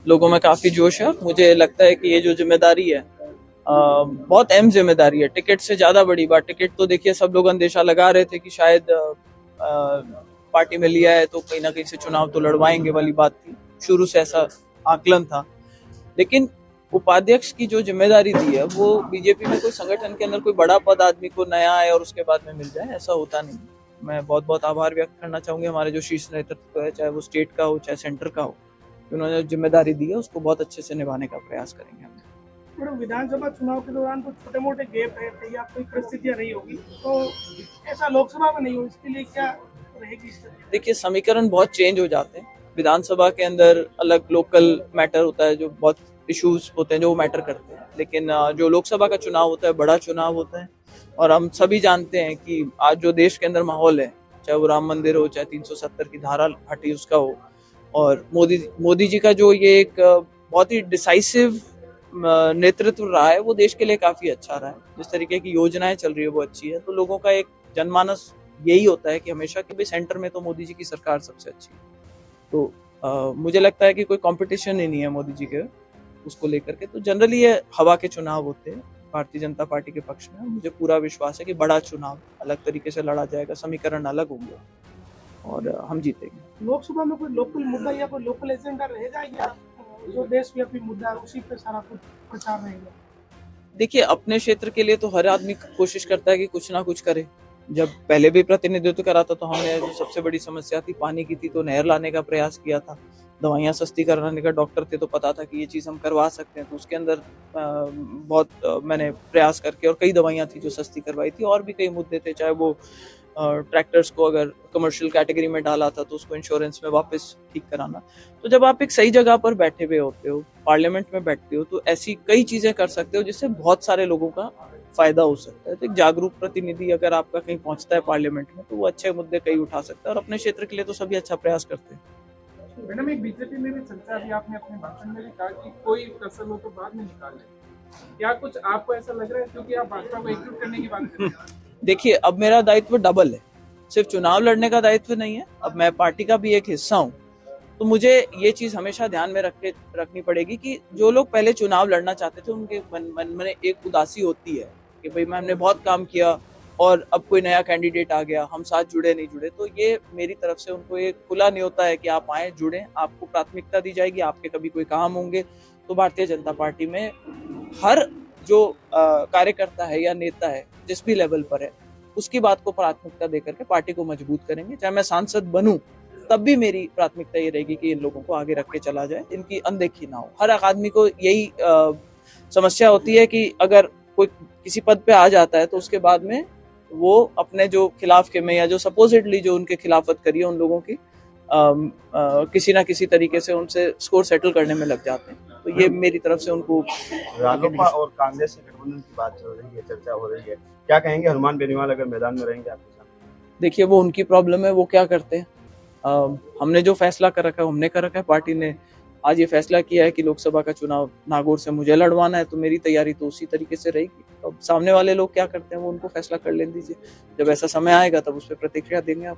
लोगों में काफी जोश है। मुझे लगता है कि ये जो जिम्मेदारी है बहुत अहम जिम्मेदारी है, टिकट से ज्यादा बड़ी बात। टिकट तो देखिए सब लोग अंदेशा लगा रहे थे कि शायद पार्टी में लिया है तो कहीं ना कहीं से चुनाव तो लड़वाएंगे वाली बात थी, शुरू से ऐसा आकलन था। लेकिन उपाध्यक्ष की जो जिम्मेदारी दी है वो बीजेपी में कोई संगठन के अंदर कोई बड़ा पद आदमी को नया आए और उसके बाद में मिल जाए, ऐसा होता नहीं। मैं बहुत बहुत आभार व्यक्त करना चाहूंगी हमारे जो शीर्ष नेतृत्व है, चाहे वो स्टेट का हो चाहे सेंटर का हो, उन्होंने जिम्मेदारी दी है उसको बहुत अच्छे से निभाने का प्रयास करेंगे हम। विधानसभा चुनाव के दौरान तो छोटे मोटे गैप रहते या कोई परिस्थितियां नहीं होगी, तो ऐसा लोकसभा में नहीं हो, इसके लिए क्या रहेगी? देखिए समीकरण बहुत चेंज हो जाते हैं। विधानसभा के अंदर अलग लोकल मैटर होता है, जो बहुत इश्यूज होते हैं जो मैटर करते हैं, लेकिन जो लोकसभा का चुनाव होता है बड़ा चुनाव होता है। और हम सभी जानते हैं कि आज जो देश के अंदर माहौल है, चाहे वो राम मंदिर हो, चाहे 370 की धारा हटी उसका हो, और मोदी जी का जो ये एक बहुत ही डिसाइसिव नेतृत्व रहा है, वो देश के लिए काफी अच्छा रहा है। जिस तरीके की योजनाएं चल रही है वो अच्छी है, तो लोगों का एक जनमानस यही होता है कि हमेशा कि भाई सेंटर में तो मोदी जी की सरकार सबसे अच्छी है। तो मुझे लगता है कि कोई कंपटीशन ही नहीं है मोदी जी के उसको लेकर के। तो जनरली ये हवा के चुनाव होते हैं भारतीय जनता पार्टी के पक्ष में। मुझे पूरा विश्वास है कि बड़ा चुनाव अलग तरीके से लड़ा जाएगा, समीकरण अलग होंगे और हम जीतेंगे। लोकसभा में कोई लोकल मुद्दा या कोई लोकल एजेंडा रहेगा या जो देशव्यापी मुद्दा है उसी पे सारा कुछ प्रचार रहेगा? देखिए अपने क्षेत्र के लिए तो हर आदमी कोशिश करता है कि कुछ ना कुछ करे। जब पहले भी प्रतिनिधित्व करा था तो हमने जो सबसे बड़ी समस्या थी पानी की थी, तो नहर लाने का प्रयास किया था। दवाइयाँ सस्ती कराने का, डॉक्टर थे तो पता था कि ये चीज़ हम करवा सकते हैं, तो उसके अंदर बहुत मैंने प्रयास करके, और कई दवाइयाँ थी जो सस्ती करवाई थी। और भी कई मुद्दे थे, चाहे वो ट्रैक्टर्स को अगर कमर्शियल कैटेगरी में डाला था तो उसको इंश्योरेंस में वापस ठीक कराना। तो जब आप एक सही जगह पर बैठे हुए होते हो, पार्लियामेंट में बैठते हो, तो ऐसी कई चीजें कर सकते हो जिससे बहुत सारे लोगों का फायदा हो सकता है। तो एक जागरूक प्रतिनिधि अगर आपका कहीं पहुंचता है पार्लियामेंट में, तो वो अच्छे मुद्दे कई उठा सकता है, और अपने क्षेत्र के लिए तो सभी अच्छा प्रयास करते हैं। मैडम, एक बीजेपी में भी चर्चा अभी आपने अपने भाषण में भी कहा कि कोई कसर हो तो बाद में निकाले, क्या कुछ आपको ऐसा लग रहा है क्योंकि आप भाजपा को एकजुट करने की बात कर रहे हैं? देखिए अब मेरा दायित्व डबल है, सिर्फ चुनाव लड़ने का दायित्व नहीं है, अब मैं पार्टी का भी एक हिस्सा हूँ। तो मुझे ये चीज हमेशा ध्यान में रखनी पड़ेगी कि जो लोग पहले चुनाव लड़ना चाहते थे उनके मन में एक उदासी होती है कि भाई हमने बहुत काम किया और अब कोई नया कैंडिडेट आ गया, हम साथ जुड़े नहीं जुड़े। तो ये मेरी तरफ से उनको एक खुला नहीं होता है कि आप आए जुड़े, आपको प्राथमिकता दी जाएगी। आपके कभी कोई काम होंगे तो भारतीय जनता पार्टी में हर जो कार्यकर्ता है या नेता है जिस भी लेवल पर है, उसकी बात को प्राथमिकता देकर के पार्टी को मजबूत करेंगे। चाहे मैं सांसद बनूं तब भी मेरी प्राथमिकता ये रहेगी कि इन लोगों को आगे रख के चला जाए, इनकी अनदेखी ना हो। हर आदमी को यही समस्या होती है कि अगर कोई किसी पद पे आ जाता है तो उसके बाद में वो अपने जो खिलाफ के में या जो सपोजिटली जो उनके खिलाफत करी है उन लोगों की किसी ना किसी तरीके से उनसे स्कोर सेटल करने में लग जाते हैं। तो ये मेरी तरफ से उनको। रालोपा और कांग्रेस के गठबंधन की बात चल रही है, चर्चा हो रही है, क्या कहेंगे हनुमान बेनीवाल अगर मैदान में रहेंगे आपके साथ? देखिए वो उनकी प्रॉब्लम है, वो क्या करते हैं। हमने जो फैसला कर रखा है हमने कर रखा है। पार्टी ने आज ये फैसला किया है कि लोकसभा का चुनाव नागौर से मुझे लड़वाना है, तो मेरी तैयारी तो उसी तरीके से रहेगी। अब सामने वाले लोग क्या करते हैं वो उनको फैसला कर लेने दीजिए, जब ऐसा समय आएगा तब उस पर प्रतिक्रिया देंगे आप।